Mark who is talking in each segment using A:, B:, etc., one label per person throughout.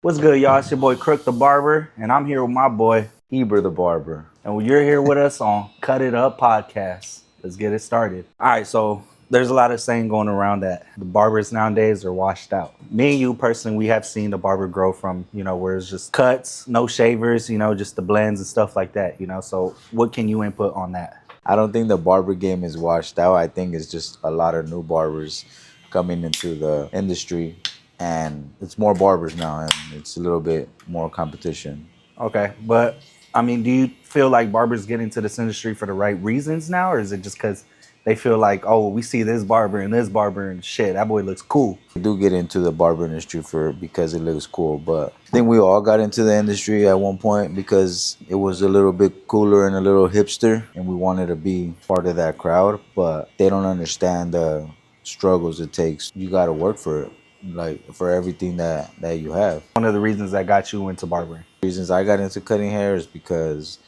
A: What's good, y'all? It's your boy Crook the Barber, and I'm here with my boy
B: Heber the Barber.
A: and you're here with us on Cut It Up Podcast. Let's get it started. All right, so there's a lot of saying going around that the barbers nowadays are washed out. Me and you personally, we have seen the barber grow from, where it's just cuts, no shavers, just the blends and stuff like that, So what can you input on that?
B: I don't think the barber game is washed out. I think it's just a lot of new barbers coming into the industry, and it's more barbers now, and it's a little bit more competition.
A: Okay, but I mean, do you feel like barbers get into this industry for the right reasons now, or is it just because they feel like, oh, we see this barber and shit, that boy looks cool?
B: I do get into the barber industry because it looks cool, but I think we all got into the industry at one point because it was a little bit cooler and a little hipster, and we wanted to be part of that crowd, but they don't understand the struggles it takes. You got to work for it, like for everything that you have.
A: One of the reasons that got you into barbering?
B: Reasons I got into cutting hair is because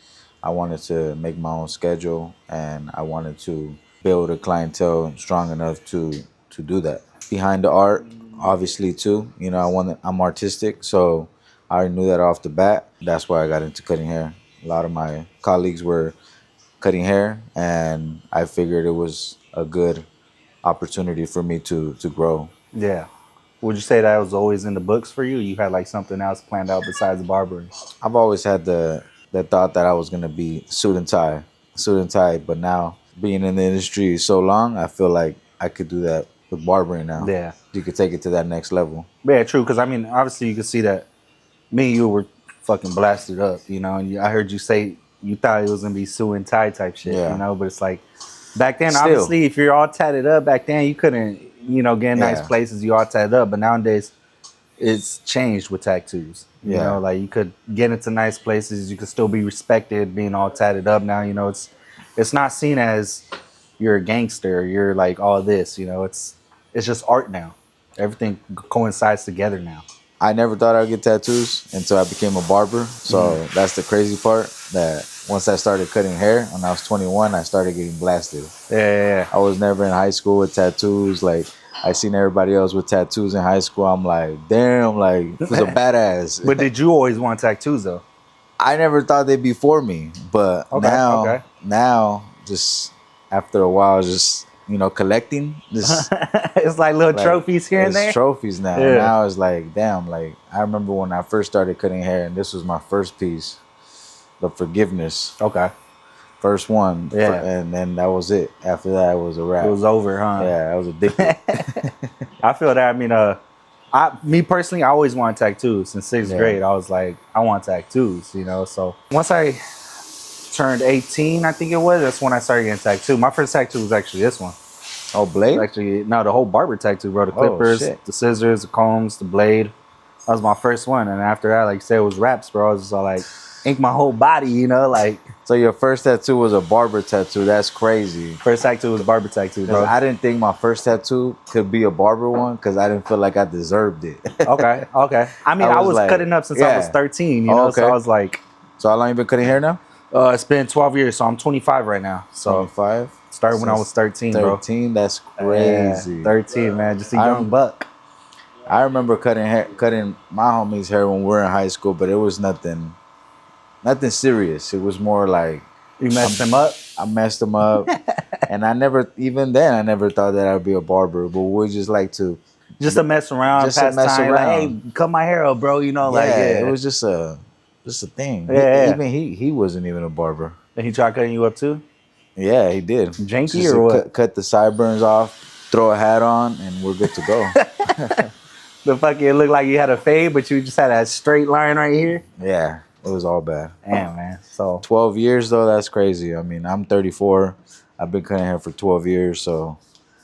B: I wanted to make my own schedule, and I wanted to build a clientele strong enough to do that. Behind the art, obviously too, I'm artistic, so I already knew that off the bat. That's why I got into cutting hair. A lot of my colleagues were cutting hair, and I figured it was a good opportunity for me to grow.
A: Yeah. Would you say that was always in the books for you? You had like something else planned out besides barbering?
B: I've always had the thought that I was gonna be suit and tie, but now being in the industry so long, I feel like I could do that with barbering now.
A: Yeah.
B: You could take it to that next level.
A: Yeah, true. Because I mean, obviously, you could see that me and you were fucking blasted up, and I heard you say you thought it was gonna be suit and tie type shit,
B: Yeah.
A: But it's like back then,
B: Still.
A: obviously, if you're all tatted up back then, you couldn't, get in nice
B: Yeah.
A: places. You all tatted up, but nowadays, it's changed with tattoos.
B: Yeah.
A: Like you could get into nice places, you could still be respected being all tatted up. Now, it's not seen as you're a gangster. You're like all this, It's just art now. Everything coincides together now.
B: I never thought I'd get tattoos until I became a barber. So that's the crazy part, that once I started cutting hair when I was 21, I started getting blasted.
A: Yeah.
B: I was never in high school with tattoos. Like, I seen everybody else with tattoos in high school. I'm like, damn, like, it was a badass.
A: But did you always want tattoos though?
B: I never thought they'd be for me, but now, just after a while, just collecting, just
A: It's like little trophies here and
B: it's
A: there.
B: trophies now.
A: Yeah.
B: Now it's like, damn, like I remember when I first started cutting hair, and this was my first piece, the forgiveness,
A: Okay.
B: first one,
A: Yeah.
B: and then that was it. After that, it was a wrap.
A: It was over, huh?
B: Yeah, I was addicted.
A: I feel that. I mean, me personally, I always wanted tattoos. Since sixth
B: Yeah.
A: grade, I was like, I want tattoos, So once I turned 18, I think it was, that's when I started getting tattooed. My first tattoo was actually this one.
B: Oh, blade?
A: Actually, no, the whole barber tattoo, bro. The clippers,
B: shit.
A: the scissors, the combs, the blade. That was my first one. And after that, like you said, it was wraps, bro. I was just all like, ink my whole body, like.
B: So your first tattoo was a barber tattoo. That's crazy.
A: First tattoo was barber tattoo, bro.
B: I didn't think my first tattoo could be a barber one because I didn't feel like I deserved it.
A: Okay. I mean, I was
B: like,
A: cutting up since I was 13,
B: okay.
A: So I was like.
B: So how long you been cutting hair now?
A: It's been 12 years, so I'm 25 right now. So
B: 25?
A: started when I was 13, bro.
B: 13? That's crazy.
A: Yeah, 13, man. Just a young buck.
B: I remember cutting my homie's hair when we were in high school, but it was nothing serious. It was more like
A: You messed him up?
B: I messed him up. And I never thought that I'd be a barber, but we just like to
A: Just to mess around,
B: Just to
A: pass
B: mess
A: time.
B: around.
A: Like, hey, cut my hair up, bro.
B: it was just a thing.
A: Yeah.
B: Even he wasn't even a barber.
A: And he tried cutting you up too?
B: Yeah, he did.
A: Janky
B: Just
A: or what?
B: Cut the sideburns off, throw a hat on, and we're good to go.
A: The fucking, it looked like you had a fade, but you just had that straight line right here?
B: Yeah, it was all bad.
A: Damn, man. So
B: 12 years, though, that's crazy. I mean, I'm 34. I've been cutting hair for 12 years, so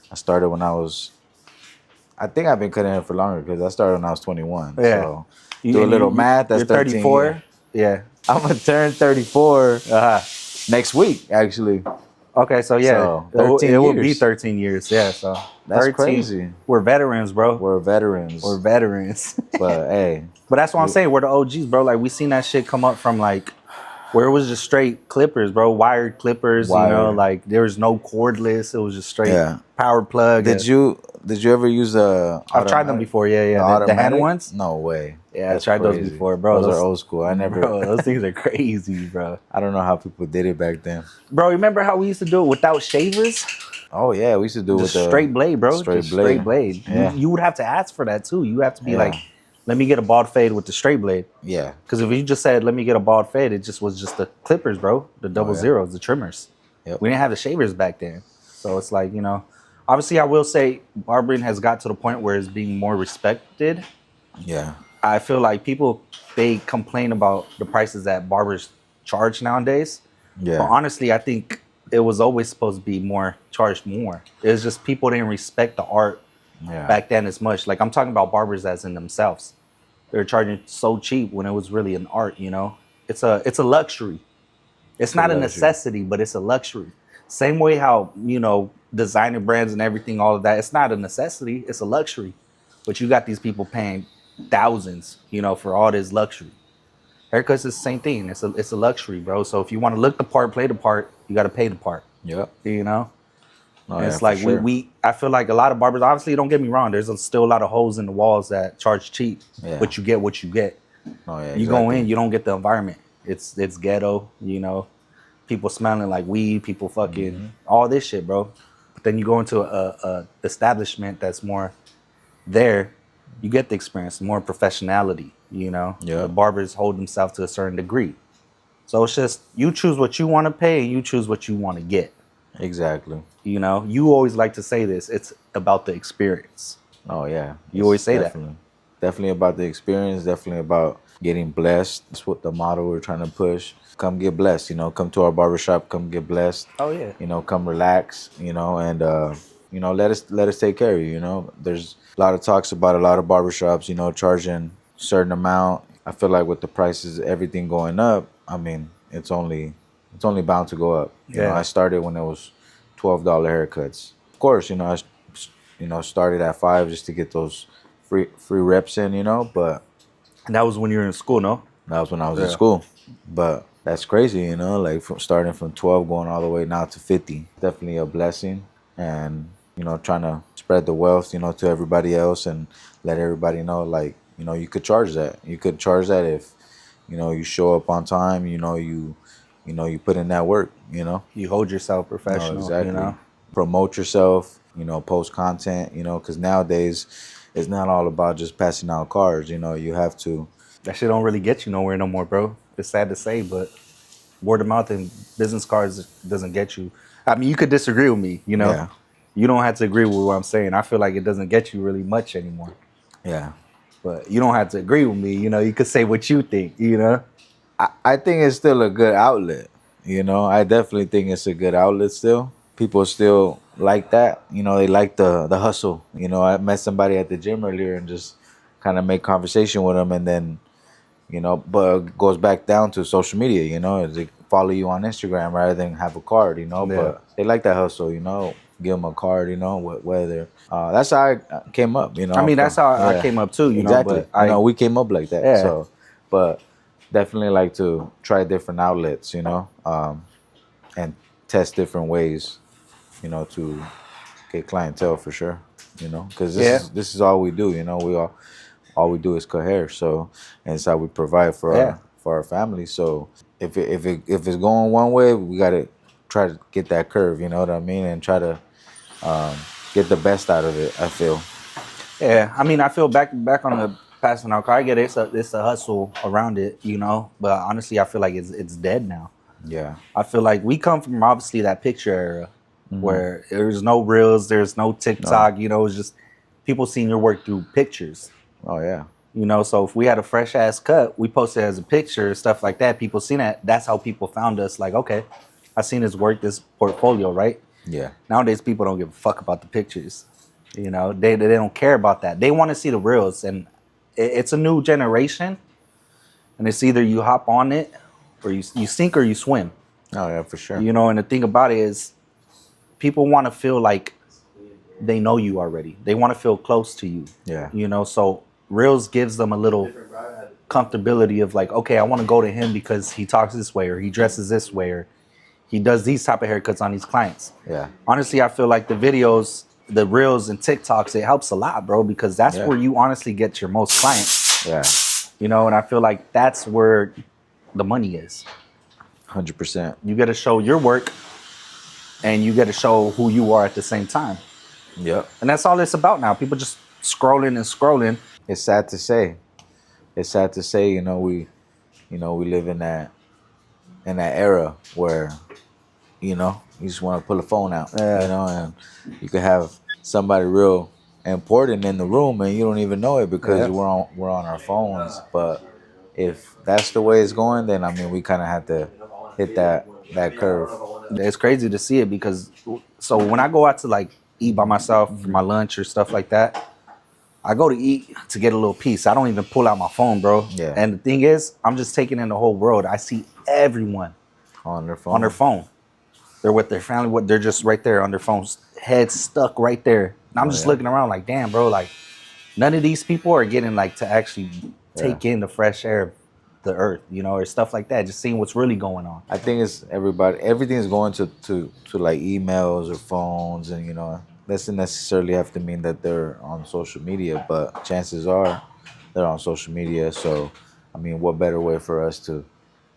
B: I started when I think I've been cutting hair for longer because I started when I was 21.
A: Yeah.
B: So do a little math, that's
A: you're
B: 34.
A: 34? Yeah.
B: I'm going to turn 34 next week, actually.
A: Okay, so yeah,
B: So,
A: it will be
B: years.
A: 13 years. Yeah, so
B: That's
A: 13.
B: crazy.
A: We're veterans, bro.
B: We're veterans.
A: We're veterans.
B: But, hey.
A: But that's what I'm saying. We're the OGs, bro. Like, we seen that shit come up from, like, where it was just straight clippers, bro, wired clippers. You know,
B: Wired.
A: like there was no cordless. It was just straight
B: Yeah.
A: power plug.
B: Did you ever use the
A: I've tried them
B: automatic?
A: before. Yeah,
B: The
A: yeah, the hand
B: automatic?
A: ones.
B: No way.
A: Yeah, I
B: That's
A: tried those
B: crazy.
A: before, bro.
B: Those are old school. I never.
A: Bro, those things are crazy, bro.
B: I don't know how people did it back then.
A: Bro, remember how we used to do it without shavers?
B: Oh yeah, we used to do it with
A: Just
B: the
A: straight blade, bro.
B: straight
A: Just
B: blade.
A: straight blade.
B: Yeah.
A: You would have to ask for that too. You have to be
B: Yeah.
A: like, let me get a bald fade with the straight blade.
B: Yeah.
A: Because if you just said, let me get a bald fade, it just was just the clippers, bro. The double
B: yeah.
A: zeros, the trimmers.
B: Yep.
A: We didn't have the shavers back then. So it's like, you know, obviously I will say barbering has got to the point where it's being more respected.
B: Yeah.
A: I feel like people, they complain about the prices that barbers charge nowadays.
B: Yeah.
A: But honestly, I think it was always supposed to be charged more. It's just people didn't respect the art
B: Yeah.
A: back then as much. Like I'm talking about barbers as in themselves. They're charging so cheap when it was really an art, you know? It's a luxury. It's not a
B: luxury.
A: necessity, but it's a luxury. Same way how, you know, designer brands and everything, all of that, it's not a necessity, it's a luxury. But you got these people paying thousands, you know, for all this luxury. Haircuts is the same thing. It's a luxury, bro. So if you want to look the part, play the part, you got to pay the part.
B: Yep.
A: You know.
B: Oh,
A: And it's
B: yeah,
A: like
B: for sure.
A: we I feel like a lot of barbers. Obviously, don't get me wrong. There's still a lot of holes in the walls that charge cheap,
B: Yeah.
A: but you get what you get.
B: Oh yeah.
A: You go
B: exactly.
A: in, you don't get the environment. It's ghetto. You know, people smelling like weed, people fucking
B: Mm-hmm.
A: all this shit, bro. But then you go into a establishment that's more there. You get the experience, more professionality. You know,
B: Yeah.
A: the barbers hold themselves to a certain degree. So it's just you choose what you want to pay and you choose what you want to get.
B: Exactly.
A: You know, you always like to say this. It's about the experience.
B: Oh yeah.
A: You always say that.
B: definitely. Definitely about the experience. Definitely about getting blessed. That's what the motto we're trying to push. Come get blessed. You know, come to our barbershop. Come get blessed.
A: Oh yeah.
B: You know, come relax. You know, and you know, let us take care of you. You know, there's a lot of talks about a lot of barbershops. You know, charging a certain amount. I feel like with the prices, everything going up. I mean, it's only bound to go up. You know,
A: Yeah.
B: I started when it was $12 haircuts. Of course, you know, started at $5 just to get those free reps in. You know, but
A: And that was when you were in school, no?
B: that was when I was in
A: Yeah.
B: school. But that's crazy, you know, like starting from 12 going all the way now to 50. Definitely a blessing. And, you know, trying to spread the wealth, you know, to everybody else and let everybody know, like, you know, you could charge that. You could charge that if, you know, you show up on time, you know, you put in that work, you know.
A: You hold yourself
B: No,
A: professional,
B: exactly.
A: you know?
B: Promote yourself, you know, post content, you know, because nowadays it's not all about just passing out cards, you know, you have to.
A: That shit don't really get you nowhere no more, bro. It's sad to say, but word of mouth and business cards doesn't get you. I mean, you could disagree with me, you know?
B: Yeah.
A: You don't have to agree with what I'm saying. I feel like it doesn't get you really much anymore.
B: Yeah.
A: But you don't have to agree with me, you know? You could say what you think, you know?
B: I think it's still a good outlet. You know, I definitely think it's a good outlet still. People still like that. You know, they like the hustle. You know, I met somebody at the gym earlier and just kind of make conversation with them, and then, you know, but it goes back down to social media. You know, they follow you on Instagram rather than have a card. You know,
A: Yeah.
B: but they like that hustle. You know, give them a card. You know, whether that's how I came up. You know,
A: I mean, that's how I
B: Yeah.
A: came up too, you
B: exactly.
A: know? But
B: you know, we came up like that.
A: Yeah.
B: So, but definitely like to try different outlets. You know, and test different ways. You know, to get clientele for sure. You know, because this is all we do. You know, all we do is cut hair. So, and it's how we provide for our family. So if it's going one way, we gotta try to get that curve. You know what I mean, and try to get the best out of it. I feel.
A: Yeah, I mean, I feel back on the passing out car. I get it. It's a hustle around it, you know. But honestly, I feel like it's dead now.
B: Yeah.
A: I feel like we come from obviously that picture era where there's no reels, there's no TikTok. You know, it's just people seeing your work through pictures.
B: Oh yeah.
A: You know, so if we had a fresh ass cut, we posted it as a picture, stuff like that. People seen that. That's how people found us. Like, okay, I seen his work, this portfolio, right?
B: Yeah.
A: Nowadays, people don't give a fuck about the pictures. You know, they don't care about that. They want to see the reels, and it's a new generation. And it's either you hop on it, or you sink or you swim.
B: Oh yeah, for sure.
A: You know, and the thing about it is, people want to feel like they know you already. They want to feel close to you.
B: Yeah.
A: You know, so reels gives them a little comfortability of like, okay, I want to go to him because he talks this way or he dresses this way or he does these type of haircuts on these clients.
B: Yeah.
A: Honestly, I feel like the videos, the reels and TikToks, it helps a lot, bro, because that's
B: Yeah.
A: where you honestly get your most clients.
B: Yeah.
A: You know, and I feel like that's where the money is.
B: 100%.
A: You got to show your work and you got to show who you are at the same time.
B: Yep.
A: And that's all it's about now. People just scrolling and scrolling.
B: It's sad to say. It's sad to say, we live in that era where, you just want to pull a phone out, and you could have somebody real important in the room and you don't even know it because we're on our phones. But if that's the way it's going, then I mean we kind of have to hit that curve.
A: It's crazy to see it because so when I go out to like eat by myself for my lunch or stuff like that, I go to eat to get a little piece. I don't even pull out my phone, bro.
B: Yeah.
A: And the thing is, I'm just taking in the whole world. I see everyone
B: On their phone.
A: on their phone. They're with their family. They're just right there on their phones, head stuck right there. And I'm just looking around like, damn, bro. Like, none of these people are getting like to actually take in the fresh air of the earth, or stuff like that. Just seeing what's really going on.
B: I think it's everything's going to like emails or phones, and doesn't necessarily have to mean that they're on social media, but chances are they're on social media. So, I mean, what better way for us to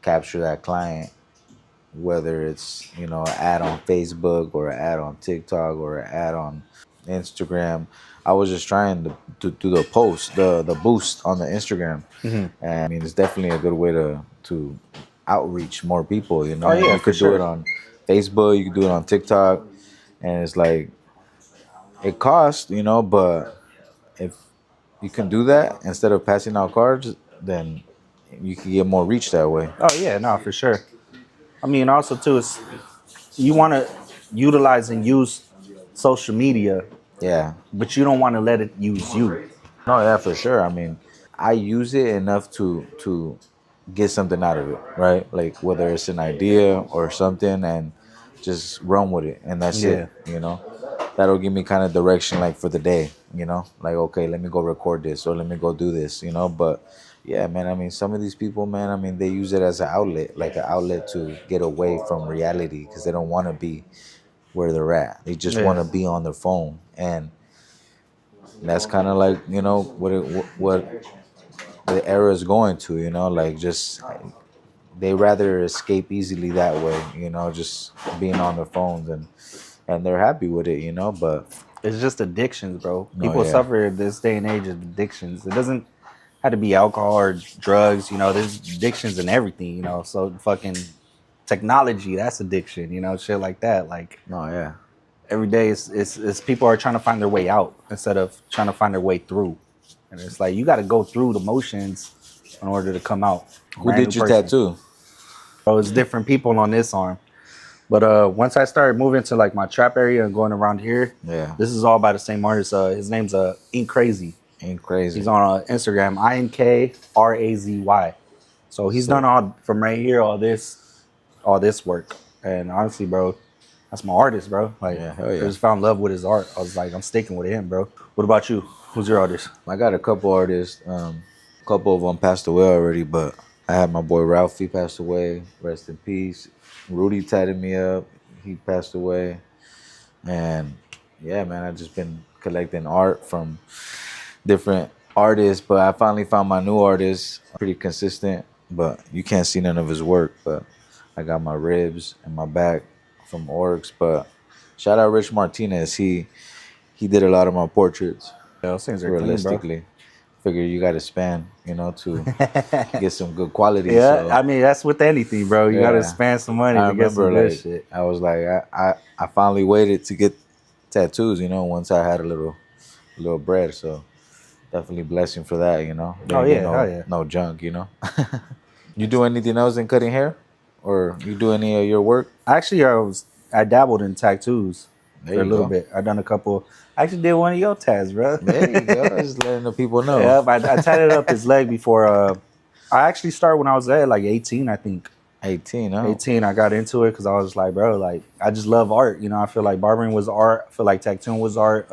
B: capture that client, whether it's, an ad on Facebook or an ad on TikTok or an ad on Instagram. I was just trying to do the post, the boost on the Instagram. And I mean, it's definitely a good way to outreach more people,
A: Oh, yeah,
B: you could do it on Facebook, you could do it on TikTok, and it's like, it costs, but if you can do that instead of passing out cards, then you can get more reach that way.
A: Oh yeah, no, for sure. I mean, also too, is you want to utilize and use social media,
B: Yeah.
A: but you don't want to let it use you.
B: No, yeah, for sure. I mean, I use it enough to get something out of it, right? Like whether it's an idea or something, and just run with it, and that's it. That'll give me kind of direction, like for the day. Like, okay, let me go record this or let me go do this. But yeah, man. I mean, some of these people, man. I mean, they use it as an outlet, like an outlet to get away from reality because they don't want to be where they're at. They just want to be on their phone, and that's kind of like what the era is going to. Like just they rather escape easily that way. Just being on their phones, and they're happy with it. But
A: It's just addictions, bro.
B: No,
A: People
B: yeah.
A: suffer this day and age of addictions. It doesn't have to be alcohol or drugs. There's addictions in everything. So fucking technology, that's addiction. Shit like that. Like
B: no, yeah.
A: every day, it's people are trying to find their way out instead of trying to find their way through. And it's like you got to go through the motions in order to come out.
B: Who did your tattoo?
A: So it's different people on this arm. But once I started moving to like my trap area and going around here,
B: Yeah.
A: this is all by the same artist. His name's Ink Crazy.
B: Ain't crazy.
A: He's on Instagram, INKRAZY. So he's done all from right here, all this work. And honestly, bro, that's my artist, bro. Like,
B: Yeah, hell yeah.
A: I just found love with his art. I was like, I'm sticking with him, bro. What about you? Who's your artist?
B: I got a couple artists. A couple of them passed away already, but I had my boy Ralphie passed away. Rest in peace. Rudy tatted me up. He passed away. And yeah, man, I've just been collecting art from different artists, but I finally found my new artist. Pretty consistent, but you can't see none of his work. But I got my ribs and my back from Orcs. But shout out Rich Martinez. He did a lot of my portraits.
A: Yeah, those things are clean, bro.
B: Realistically, figure you got to span, to get some good quality.
A: Yeah,
B: so,
A: I mean that's with anything, bro. You gotta spend some money
B: I
A: to get some
B: remember,
A: good
B: like,
A: shit.
B: I was like, I finally waited to get tattoos, once I had a little bread. So definitely blessing for that,
A: Oh,
B: Didn't
A: yeah,
B: get
A: hell yeah.
B: no junk, You do anything else in cutting hair, or you do any of your work?
A: Actually, I dabbled in tattoos
B: There
A: for a
B: you
A: little
B: go.
A: bit. I done a couple. I actually did one of your tats, bro.
B: There you go. Just letting the people know.
A: Yep, I tatted up his leg before. I actually started when I was at like 18, I think.
B: 18, huh?
A: 18, I got into it because I was like, bro, like I just love art. I feel like barbering was art. I feel like tattooing was art.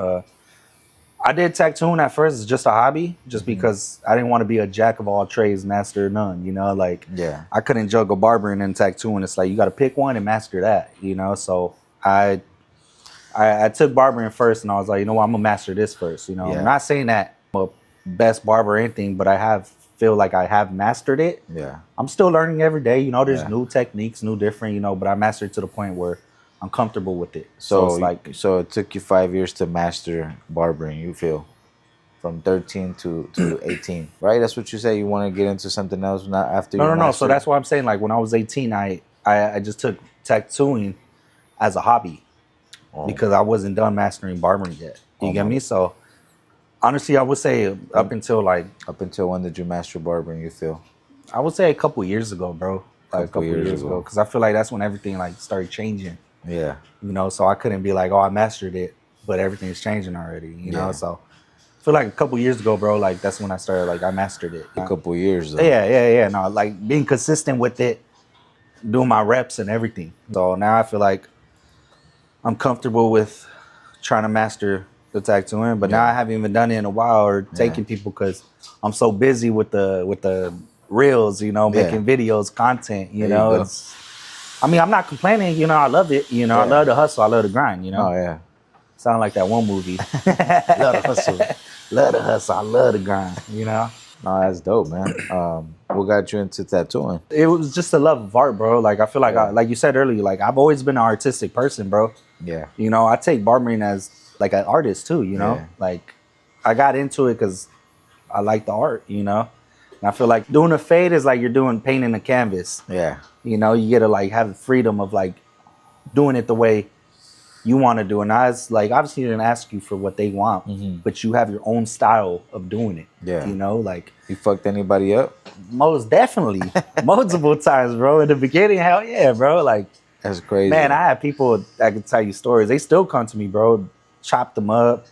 A: I did tattooing at first as just a hobby, just because I didn't want to be a jack of all trades, master of none. You know, like
B: Yeah.
A: I couldn't juggle barbering and tattooing. It's like you got to pick one and master that. You know, so I took barbering first, and I was like, you know what, I'm gonna master this first. You know,
B: Yeah.
A: I'm not saying that I'm a best barber or anything, but I feel like I have mastered it.
B: Yeah.
A: I'm still learning every day. You know, there's
B: Yeah.
A: new techniques, new different. You know, but I mastered to the point where I'm comfortable with it. So it's like
B: So it took you 5 years to master barbering. You feel from 13 to 18, right? That's what you say. You want to get into something else, not after you
A: no. So
B: master?
A: that's why I'm saying like when I was 18, I just took tattooing as a hobby
B: Oh,
A: because I wasn't done mastering barbering yet. You
B: Oh,
A: get
B: my-
A: me? So honestly, I would say up until like
B: up until when did you master barbering? You feel?
A: I would say a couple years ago, bro. Like a couple years ago, because I feel like that's when everything like started changing.
B: Yeah.
A: You know, so I couldn't be like, oh, I mastered it, but everything's changing already. You know,
B: Yeah.
A: so I feel like a couple years ago, bro. Like that's when I started. Like I mastered it.
B: A couple years though.
A: Yeah. No, like being consistent with it, doing my reps and everything. So now I feel like I'm comfortable with trying to master the tattooing, but now I haven't even done it in a while or taking people because I'm so busy with the reels, you know,
B: Yeah.
A: making videos, content, you
B: There you
A: know.
B: go.
A: It's I mean, I'm not complaining, you know, I love it, you know, I
B: Yeah.
A: love the hustle, I love the grind, you know.
B: Oh yeah.
A: Sound like that one movie.
B: Love the hustle.
A: Love the hustle, I love the grind, you know.
B: No, that's dope, man. What got you into tattooing?
A: It was just a love of art, bro. Like I feel like
B: Yeah.
A: like you said earlier, like I've always been an artistic person, bro.
B: Yeah.
A: You know, I take barbering as like an artist too, you know?
B: Yeah.
A: Like I got into it because I like the art, you know? And I feel like doing a fade is like you're doing painting a canvas.
B: Yeah.
A: You know, you get to like have the freedom of like doing it the way you want to do it. And I was like, obviously they didn't ask you for what they want, but you have your own style of doing it.
B: Yeah.
A: You know, like
B: You fucked anybody up?
A: most definitely. Multiple times, bro. In the beginning, hell yeah, bro. Like
B: That's crazy.
A: man, I have people that can tell you stories. They still come to me, bro. Chop them up,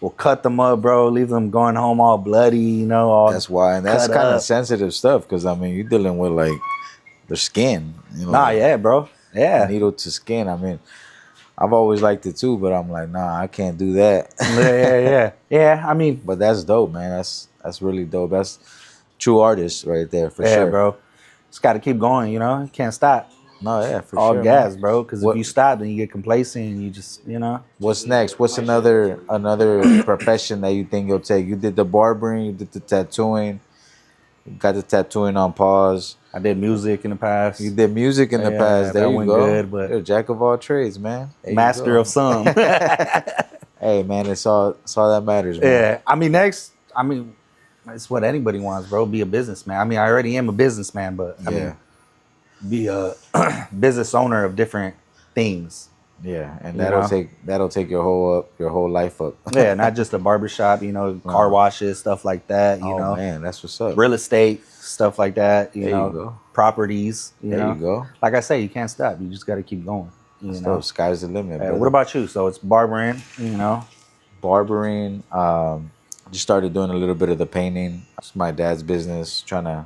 A: or cut them up, bro. Leave them going home all bloody, you know. All
B: That's why, and that's
A: cut
B: kind of
A: up.
B: sensitive stuff because I mean you're dealing with like the skin. You know,
A: Nah, yeah, bro. Yeah.
B: needle to skin. I mean, I've always liked it too, but I'm like, nah, I can't do that.
A: Yeah. I mean,
B: But that's dope, man. That's really dope. That's true artist right there for
A: yeah,
B: sure,
A: bro. Just got to keep going, you know. You can't stop.
B: No, yeah, for
A: All
B: sure.
A: gas,
B: man.
A: bro. Because if
B: What-
A: you stop, then you get complacent and you just, you know.
B: What's next? What's another profession that you think you'll take? You did the barbering, you did the tattooing, you got the tattooing on pause.
A: I did music in the past.
B: You did music in the
A: Yeah,
B: past. There
A: that
B: you
A: went
B: go.
A: good, but-
B: You're a jack of all trades, man. There you
A: Master
B: go.
A: of some.
B: Hey, man, it's all that matters, man.
A: Yeah, I mean, it's what anybody wants, bro. Be a businessman. I mean, I already am a businessman, but I mean, be a business owner of different things.
B: Yeah, and
A: You
B: that'll take your whole life up.
A: Yeah, not just a barbershop, you know, car washes, stuff like that, you
B: Oh
A: know,
B: man, that's what's up.
A: real estate, stuff like that, you
B: There you
A: know,
B: go.
A: properties,
B: There
A: know.
B: you go.
A: Like I say, you can't stop. You just got to keep going, you
B: So
A: know.
B: sky's the limit.
A: What
B: brother.
A: about you? So it's barbering, you know.
B: Barbering? Just started doing a little bit of the painting. It's my dad's business. Trying to,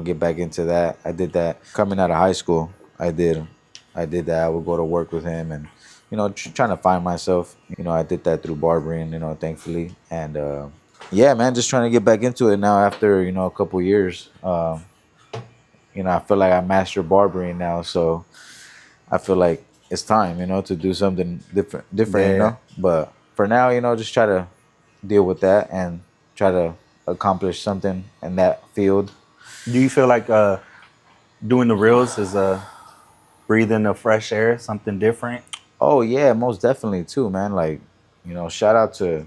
B: get back into that. I did that coming out of high school. I did that. I would go to work with him and, trying to find myself. I did that through barbering. Thankfully, and yeah, man, just trying to get back into it now after a couple years. I feel like I mastered barbering now, so I feel like it's time, to do something different,
A: Yeah.
B: But for now, just try to deal with that and try to accomplish something in that field.
A: Do you feel like doing the reels is breathing the fresh air, something different?
B: Oh yeah, most definitely too, man. Like, shout out to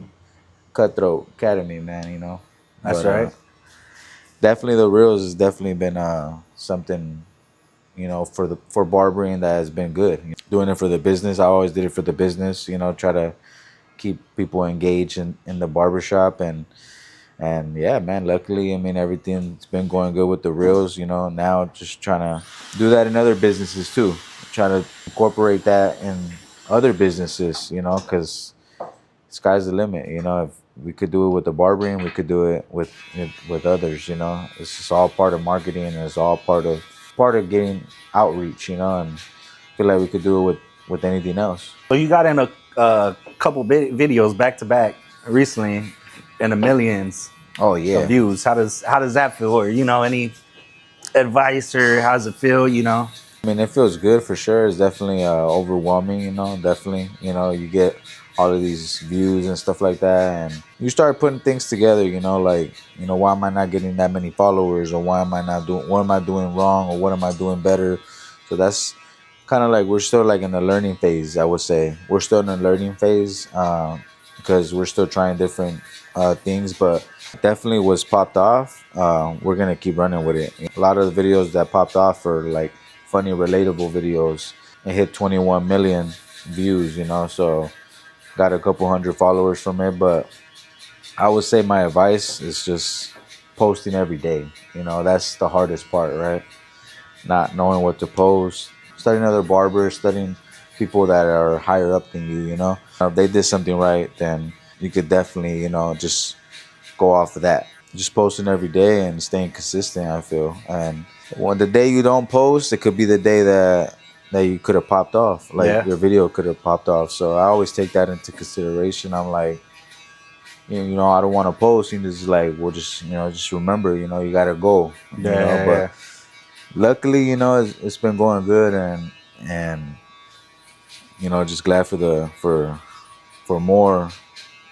B: Cutthroat Academy, man.
A: That's right.
B: Definitely the reels has definitely been something, for barbering that has been good. Doing it for the business. I always did it for the business, try to keep people engaged in the barbershop and yeah, man, luckily, I mean, everything's been going good with the reels, now just trying to do that in other businesses too. Trying to incorporate that in other businesses, because sky's the limit, if we could do it with the barbering, we could do it with others, it's just all part of marketing and it's all part of getting outreach, and I feel like we could do it with anything else.
A: So you got in a couple videos back to back. recently in the millions
B: Oh
A: of
B: yeah.
A: views. How does that feel? Or any advice, or how does it feel?
B: I mean, it feels good for sure. It's definitely overwhelming, definitely. You get all of these views and stuff like that. And you start putting things together, like, why am I not getting that many followers? Or why am I not doing, what am I doing wrong? Or what am I doing better? So that's kind of like, we're still like in the learning phase, I would say. We're still in the learning phase because we're still trying different things. But definitely was popped off. We're going to keep running with it. A lot of the videos that popped off are like, funny, relatable videos. It hit 21 million views, so got a couple hundred followers from it. But I would say my advice is just posting every day. That's the hardest part, right? Not knowing what to post, studying other barbers, studying people that are higher up than you, If they did something right, then you could definitely, just go off of that. Just posting every day and staying consistent, I feel. And when the day you don't post, it could be the day that you could have popped off. Like
A: Yeah,
B: your video could have popped off. So I always take that into consideration. I'm like, I don't want to post. And just like, well, just remember, you gotta go. But
A: yeah,
B: luckily, it's been going good, and just glad for more,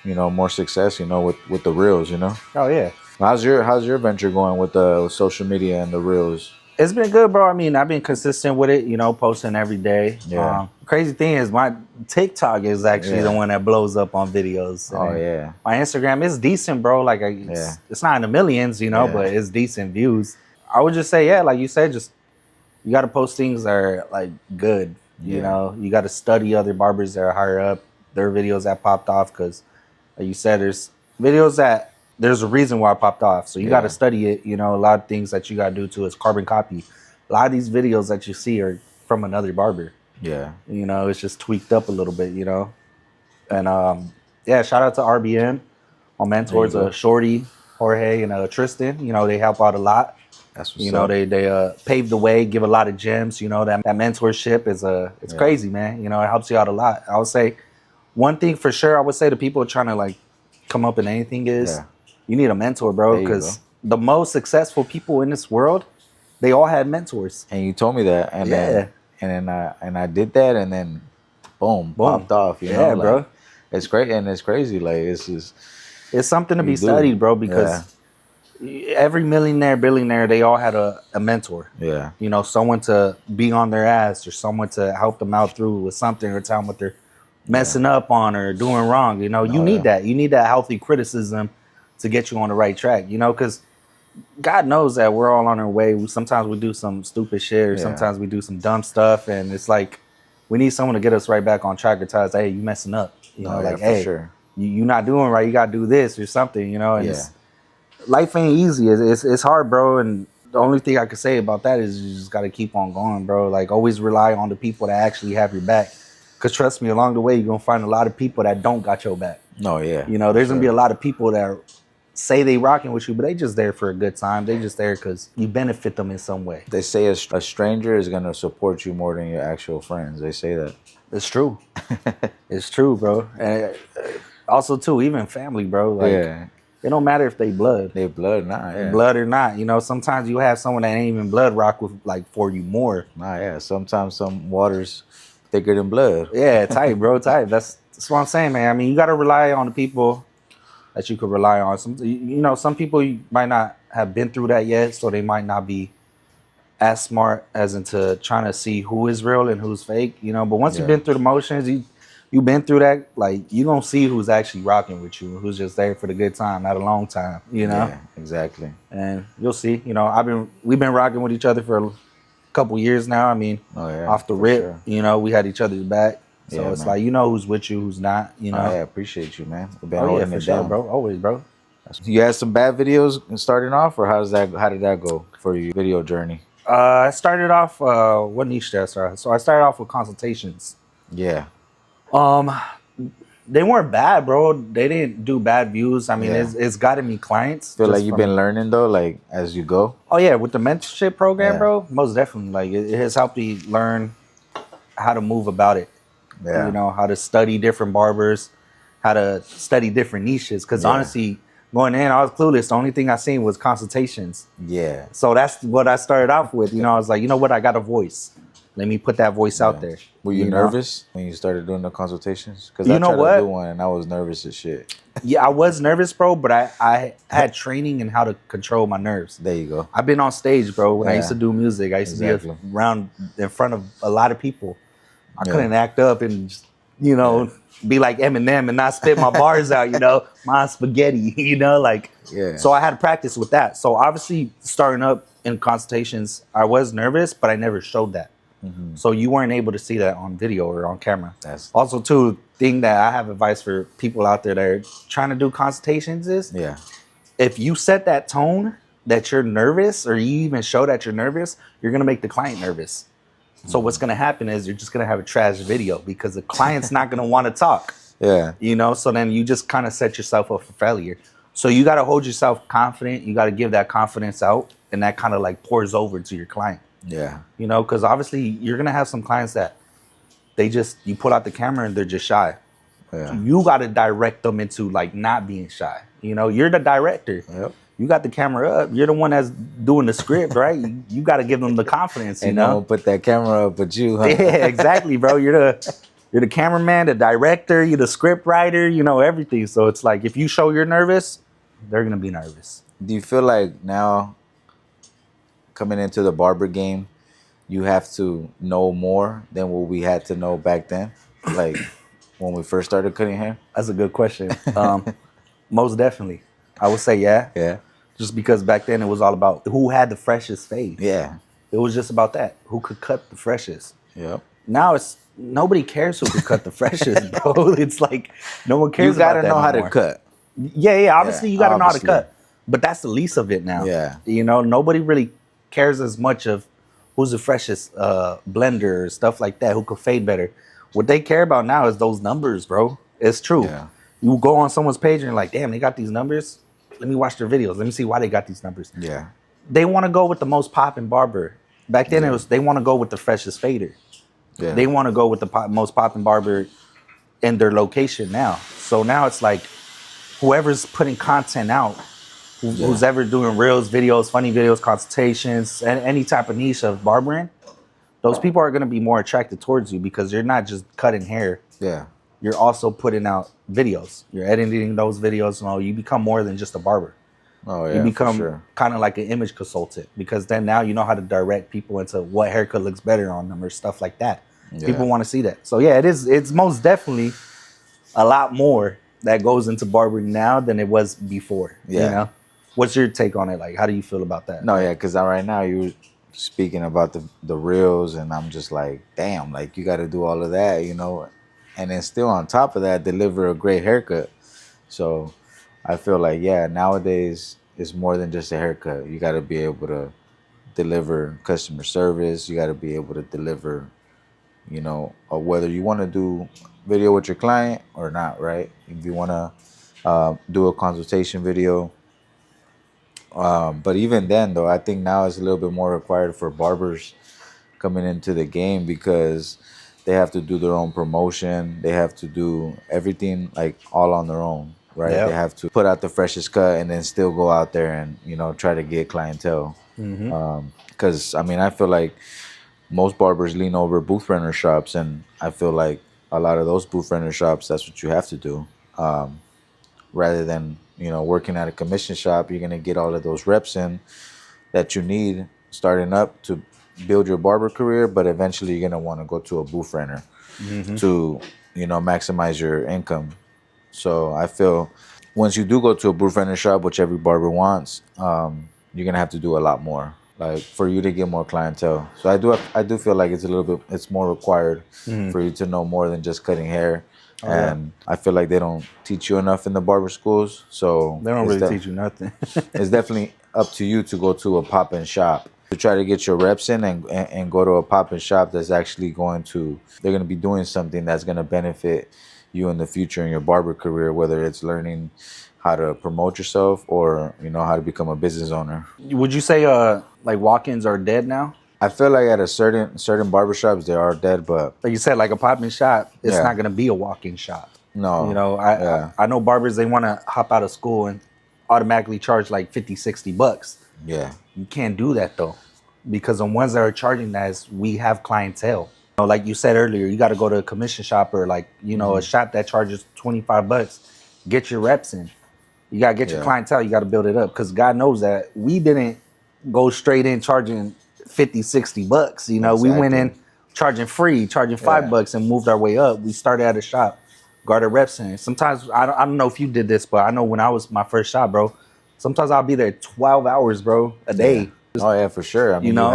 B: more success, with the reels,
A: oh yeah.
B: How's your venture going with the social media and the reels?
A: It's been good, bro. I mean, I've been consistent with it, posting every day.
B: Yeah.
A: Crazy thing is, my TikTok is actually the
B: Yeah.
A: one that blows up on videos. And
B: Oh
A: then
B: yeah.
A: my Instagram is decent, bro. Like,
B: Yeah.
A: it's not in the millions,
B: Yeah.
A: but it's decent views. I would just say, yeah, like you said, just you got to post things that are like good.
B: Yeah.
A: You got to study other barbers that are higher up, their videos that popped off, because like you said, there's videos that there's a reason why it popped off. So you got to
B: Yeah.
A: study it. A lot of things that you got to do too is carbon copy. A lot of these videos that you see are from another barber.
B: Yeah.
A: It's just tweaked up a little bit. And yeah, shout out to RBN, my
B: There you
A: mentors,
B: go.
A: Shorty, Jorge, and Tristan. They help out a lot.
B: That's what's up.
A: They pave the way, give a lot of gems. That mentorship is it's
B: Yeah.
A: crazy, man. It helps you out a lot. I would say one thing for sure, I would say to people trying to like come up in anything is
B: Yeah.
A: you need a mentor, bro.
B: There you go.
A: Because the most successful people in this world, they all had mentors.
B: And you told me that, and
A: Yeah.
B: then I did that, and then boom,
A: Boom.
B: popped off.
A: Yeah,
B: like,
A: bro.
B: It's great, and it's crazy. Like, it's just
A: It's something to
B: you
A: be
B: do.
A: studied, bro, because every millionaire, billionaire, they all had a mentor.
B: Yeah.
A: Someone to be on their ass or someone to help them out through with something or tell them what they're messing up on or doing wrong. You need
B: yeah.
A: that. You need that healthy criticism to get you on the right track, because God knows that we're all on our way. Sometimes we do some stupid shit or
B: Yeah.
A: sometimes we do some dumb stuff. And it's like, we need someone to get us right back on track or tell us, hey, you messing up.
B: For
A: hey,
B: sure.
A: you not doing right. You got to do this or something, and
B: Yeah.
A: life ain't easy. It's hard, bro. And the only thing I could say about that is you just got to keep on going, bro. Like, always rely on the people that actually have your back. Because trust me, along the way, you're going to find a lot of people that don't got your back.
B: No, yeah.
A: There's going to be a lot of people that say they rocking with you, but they just there for a good time. They just there because you benefit them in some way.
B: They say a stranger is gonna support you more than your actual friends. They say that.
A: It's true. It's true, bro. And also, too, even family, bro. Like,
B: Yeah.
A: it don't matter if they blood.
B: They blood, nah, yeah.
A: Blood or not. Sometimes you have someone that ain't even blood rock with, like, for you more.
B: Nah, yeah. Sometimes some water's thicker than blood.
A: Yeah, tight, bro, tight. That's what I'm saying, man. I mean, you got to rely on the people that you could rely on. Some people you might not have been through that yet, so they might not be as smart as into trying to see who is real and who's fake. But once you've been through the motions, you've been through that, like, you gonna see who's actually rocking with you, who's just there for the good time, not a long time.
B: Yeah, exactly.
A: And you'll see. We've been rocking with each other for a couple years now. I mean, off the rip,
B: sure.
A: We had each other's back. So
B: Yeah,
A: it's
B: man.
A: like, who's with you, who's not.
B: I appreciate you, man. We've been
A: Oh yeah,
B: holding
A: for
B: it
A: sure,
B: down,
A: bro. Always, bro.
B: You had some bad videos starting off, or how did that go for your video journey?
A: I started off. What niche did I start? So I started off with consultations.
B: Yeah.
A: They weren't bad, bro. They didn't do bad views. I mean,
B: Yeah.
A: it's gotten me clients.
B: Feel
A: just
B: like you've
A: from-
B: been learning though, like as you go.
A: Oh yeah, with the mentorship program,
B: Yeah.
A: bro. Most definitely, like it has helped me learn how to move about it.
B: Yeah.
A: How to study different barbers, how to study different niches. Because
B: Yeah.
A: honestly, going in, I was clueless. The only thing I seen was consultations.
B: Yeah.
A: So that's what I started off with. You know, I was like, you know what? I got a voice. Let me put that voice out there.
B: Were you
A: know?
B: nervous when you started doing the consultations? Because
A: You
B: I
A: know
B: tried
A: what?
B: to do one and I was nervous as shit.
A: Yeah, I was nervous, bro, but I had training in how to control my nerves.
B: There you go.
A: I've been on stage, bro. When I used
B: Yeah.
A: to do music, I used to
B: Exactly.
A: be around in front of a lot of people. I
B: Yeah.
A: couldn't act up and just, you know, be like Eminem and not spit my bars out, you know, my spaghetti, you know, like.
B: Yeah.
A: So I had to practice with that. So obviously, starting up in consultations, I was nervous, but I never showed that. So you weren't able to see that on video or on camera.
B: That's
A: Also, too, thing that I have advice for people out there that are trying to do consultations is
B: yeah.
A: if you set that tone that you're nervous or you even show that you're nervous, you're going to make the client nervous. So what's going to happen is you're just going to have a trash video because the client's not going to want to talk.
B: Yeah.
A: You know, so then you just kind of set yourself up for failure. So you got to hold yourself confident. You got to give that confidence out, and that kind of like pours over to your client.
B: Yeah.
A: You know, because obviously you're going to have some clients that you pull out the camera and they're just shy.
B: Yeah.
A: You got to direct them into like not being shy. You know, you're the director.
B: Yep.
A: You got the camera up. You're the one that's doing the script, right? You got to give them the confidence. You
B: And
A: know,
B: no one put that camera up but you, huh?
A: yeah, exactly, bro. You're the cameraman, the director, you're the script writer. You know everything. So it's like if you show you're nervous, they're gonna be nervous.
B: Do you feel like now coming into the barber game, you have to know more than what we had to know back then? Like when we first started cutting hair?
A: That's a good question. Most definitely, I would say yeah.
B: Yeah.
A: Just because back then it was all about who had the freshest fade.
B: Yeah.
A: It was just about that. Who could cut the freshest.
B: Yep.
A: Now it's nobody cares who could cut the freshest, bro. It's like no one cares.
B: You gotta
A: about that
B: know how
A: no
B: to
A: more.
B: cut.
A: Yeah. Obviously,
B: Yeah,
A: you gotta know how to
B: obviously.
A: cut. But that's the least of it now.
B: Yeah.
A: You know, nobody really cares as much of who's the freshest blender or stuff like that, who could fade better. What they care about now is those numbers, bro. It's true.
B: Yeah.
A: You go on someone's page and you're like, damn, they got these numbers. Let me watch their videos. Let me see why they got these numbers.
B: Yeah.
A: They want to go with the most popping barber. Back then, it was they want to go with the freshest fader.
B: Yeah.
A: They want to go with the most popping barber in their location now. So now it's like whoever's putting content out, who's ever doing reels, videos, funny videos, consultations, and any type of niche of barbering, those people are going to be more attracted towards you because you're not just cutting hair.
B: Yeah.
A: You're also putting out videos. You're editing those videos. You know, you become more than just a barber.
B: Oh yeah.
A: You become
B: for sure.
A: kind of like an image consultant because then now you know how to direct people into what haircut looks better on them or stuff like that.
B: Yeah.
A: People want to see that. So yeah, it's most definitely a lot more that goes into barbering now than it was before.
B: Yeah.
A: You know? What's your take on it? Like, how do you feel about that?
B: No, yeah, because right now you were speaking about the reels, and I'm just like, damn, like you got to do all of that, you know, and then still on top of that, deliver a great haircut. So I feel like, yeah, nowadays it's more than just a haircut. You got to be able to deliver customer service. You got to be able to deliver, you know, whether you want to do video with your client or not, right? If you want to do a consultation video. But even then, though, I think now it's a little bit more required for barbers coming into the game because they have to do their own promotion. They have to do everything like all on their own, right?
A: Yeah.
B: They have to put out the freshest cut and then still go out there and, you know, try to get clientele. Because, I mean, I feel like most barbers lean over booth renter shops, and I feel like a lot of those booth renter shops, that's what you have to do. Rather than, you know, working at a commission shop, you're going to get all of those reps in that you need starting up to build your barber career, but eventually you're going to want to go to a booth renter to, you know, maximize your income. So I feel once you do go to a booth renter shop, which every barber wants, you're going to have to do a lot more, like for you to get more clientele. So I do feel like it's more required for you to know more than just cutting hair. And I feel like they don't teach you enough in the barber schools. So
A: They don't really teach you nothing.
B: it's definitely up to you to go to a pop-in shop to try to get your reps in and go to a pop-in shop that's actually they're going to be doing something that's going to benefit you in the future in your barber career, whether it's learning how to promote yourself or, you know, how to become a business owner.
A: Would you say like walk-ins are dead now?
B: I feel like at a certain barbershops they are dead, but
A: Like you said, like a pop-in shop, it's
B: Yeah.
A: not going to be a walk-in shop.
B: No.
A: You know, I know barbers, they want to hop out of school and automatically charge like 50, $60.
B: Yeah.
A: You can't do that though, because the ones that are charging that is we have clientele. You know, like you said earlier, you got to go to a commission shop or like, you know, a shop that charges $25. Get your reps in. You got to get your
B: Yeah.
A: clientele. You got to build it up, because God knows that we didn't go straight in charging 50, $60. You know, we went
B: Exactly.
A: in charging free, charging
B: Yeah.
A: $5 and moved our way up. We started at a shop, got our reps in. Sometimes, I don't know if you did this, but I know when I was my first shop, bro, sometimes I'll be there 12 hours, bro, a day.
B: Yeah. Oh yeah, for sure. I mean,
A: You know?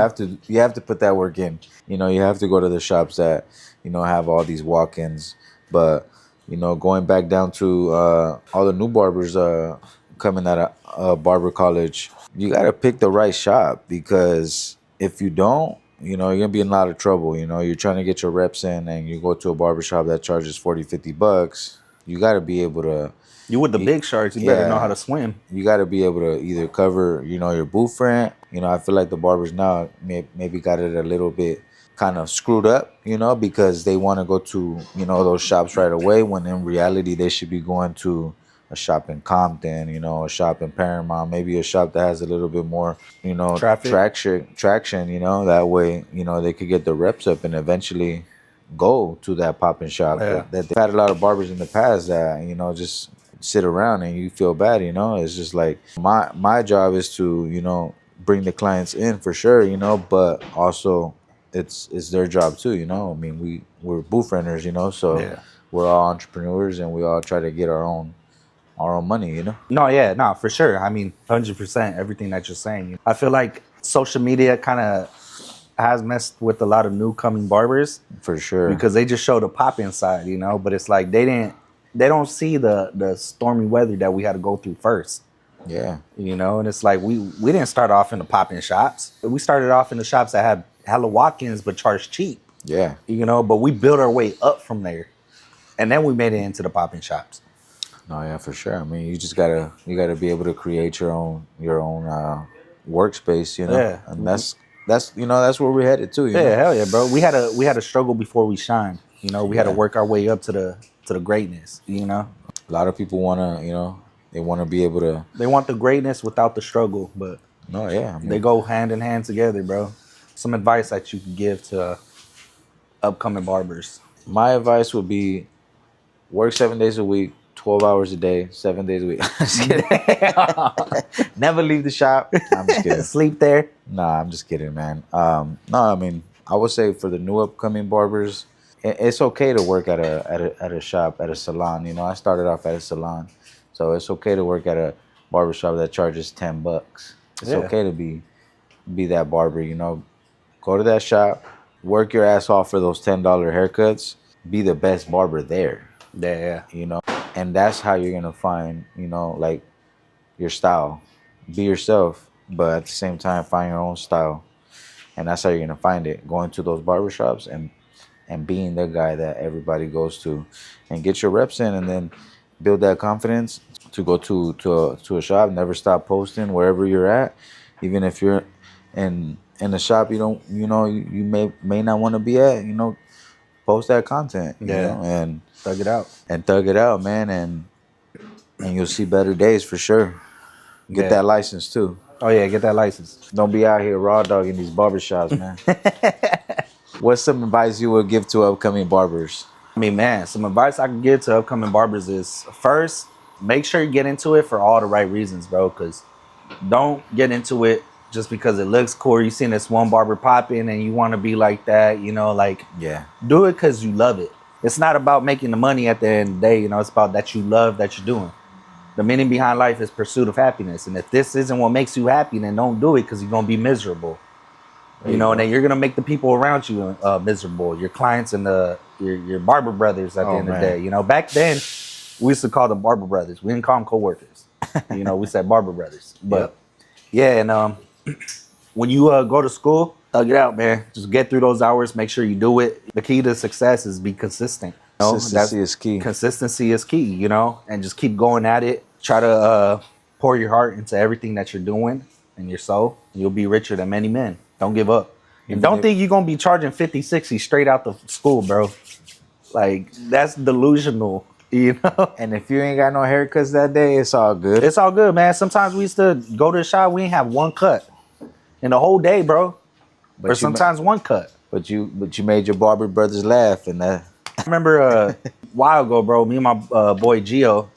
B: you have to put that work in. You know, you have to go to the shops that, you know, have all these walk-ins. But, you know, going back down to all the new barbers coming out of barber college, you got to pick the right shop, because if you don't, you know, you're going to be in a lot of trouble. You know, you're trying to get your reps in and you go to a barber shop that charges 40, $50. You got to be able to,
A: You with the big sharks, you better know how to swim.
B: you got to be able to either cover, you know, your booth rent. You know, I feel like the barbers now maybe got it a little bit kind of screwed up, you know, because they want to go to, you know, those shops right away, when in reality they should be going to a shop in Compton, you know, a shop in Paramount, maybe a shop that has a little bit more, you know, traction, you know, that way, you know, they could get the reps up and eventually go to that popping shop.
A: Yeah.
B: That they've had a lot of barbers in the past that, you know, just sit around and you feel bad, you know. It's just like my job is to, you know, bring the clients in for sure, you know, but also it's their job too, you know. I mean, we're booth renters, you know, so
A: Yeah.
B: we're all entrepreneurs and we all try to get our own money, you know.
A: No, yeah, no, for sure. I mean, 100% everything that you're saying. I feel like social media kind of has messed with a lot of new coming barbers,
B: For sure.
A: because they just show the pop inside, you know, but it's like they don't see the stormy weather that we had to go through first.
B: Yeah.
A: You know, and it's like we didn't start off in the pop-in shops. We started off in the shops that had hella walk-ins but charged cheap.
B: Yeah.
A: You know, but we built our way up from there, and then we made it into the pop-in shops.
B: No, yeah, for sure. I mean, you gotta be able to create your own workspace, you know.
A: Yeah.
B: And that's you know, that's where we're headed too. You
A: Yeah,
B: know?
A: hell yeah, bro. We had a struggle before we shined. You know, we had to
B: Yeah.
A: work our way up to the greatness. You know,
B: A lot of people wanna, you know, they wanna be able to.
A: they want the greatness without the struggle, but
B: No, yeah. I mean,
A: they go hand in hand together, bro. Some advice that you can give to upcoming barbers.
B: my advice would be work 7 days a week, 12 hours a day, 7 days a week. I'm just kidding. Never leave the shop. I'm just kidding.
A: Sleep there.
B: Nah, I'm just kidding, man. No, I mean, I would say for the new upcoming barbers, it's okay to work at a shop, at a salon. You know, I started off at a salon, so it's okay to work at a barber shop that charges $10. It's
A: Yeah.
B: okay to be that barber. You know, go to that shop, work your ass off for those $10 haircuts. Be the best barber there.
A: Yeah.
B: You know, and that's how you're gonna find, you know, like your style. Be yourself, but at the same time find your own style, and that's how you're gonna find it. Going to those barbershops and being the guy that everybody goes to, and get your reps in, and then build that confidence to go to a shop. Never stop posting wherever you're at, even if you're in a shop you don't, you know, you may not want to be at. You know, post that content. You
A: Yeah.
B: know, and
A: Thug it out.
B: man, and you'll see better days for sure. Get
A: Yeah.
B: that license too.
A: Oh yeah, get that license.
B: Don't be out here raw dogging these barbershops, man. What's some advice you would give to upcoming barbers?
A: I mean, man, some advice I can give to upcoming barbers is, first, make sure you get into it for all the right reasons, bro. Because don't get into it just because it looks cool. You seen this one barber popping and you want to be like that, you know, like,
B: Yeah.
A: do it because you love it. It's not about making the money at the end of the day, you know, it's about that you love that you're doing. The meaning behind life is pursuit of happiness. And if this isn't what makes you happy, then don't do it, because you're going to be miserable. You know, and then you're going to make the people around you miserable, your clients and your barber brothers at the end of the day. You know, back then, we used to call them barber brothers. We didn't call them coworkers. You know, we said barber brothers. But yeah, and when you go to school, thug it out, man. Just get through those hours. Make sure you do it. The key to success is be consistent. You know?
B: Consistency is key.
A: Consistency is key, you know, and just keep going at it. Try to pour your heart into everything that you're doing and your soul. You'll be richer than many men. Don't give up. And don't think you're going to be charging 50, 60 straight out the school, bro. Like, that's delusional. You know,
B: And if you ain't got no haircuts that day, it's all good.
A: it's all good, man. Sometimes we used to go to the shop, we ain't have one cut in the whole day, bro.
B: But
A: Or sometimes one cut.
B: but you made your barber brothers laugh, and that.
A: I remember a while ago, bro, me and my boy Gio,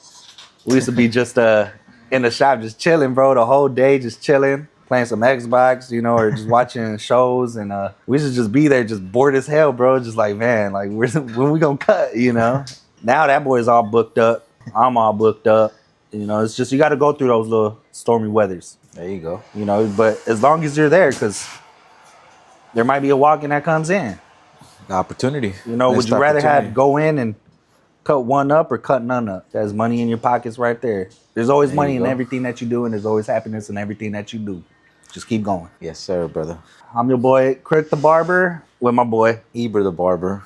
A: we used to be just in the shop just chilling, bro, the whole day just chilling, playing some Xbox, you know, or just watching shows. And we should just be there just bored as hell, bro. Just like, man, like when we gonna cut, you know? Now that boy's all booked up. I'm all booked up. You know, it's just you got to go through those little stormy weathers,
B: There you go.
A: you know. But as long as you're there, because there might be a walk-in that comes in.
B: The opportunity.
A: You know, would
B: Missed
A: you rather
B: opportunity.
A: have go in and cut one up or cut none up? There's money in your pockets right there. There's always
B: There
A: money
B: you
A: in
B: go.
A: everything that you do, and there's always happiness in everything that you do. Just keep going.
B: Yes, sir, brother.
A: I'm your boy, Crick the Barber, with my boy.
B: Eber the barber.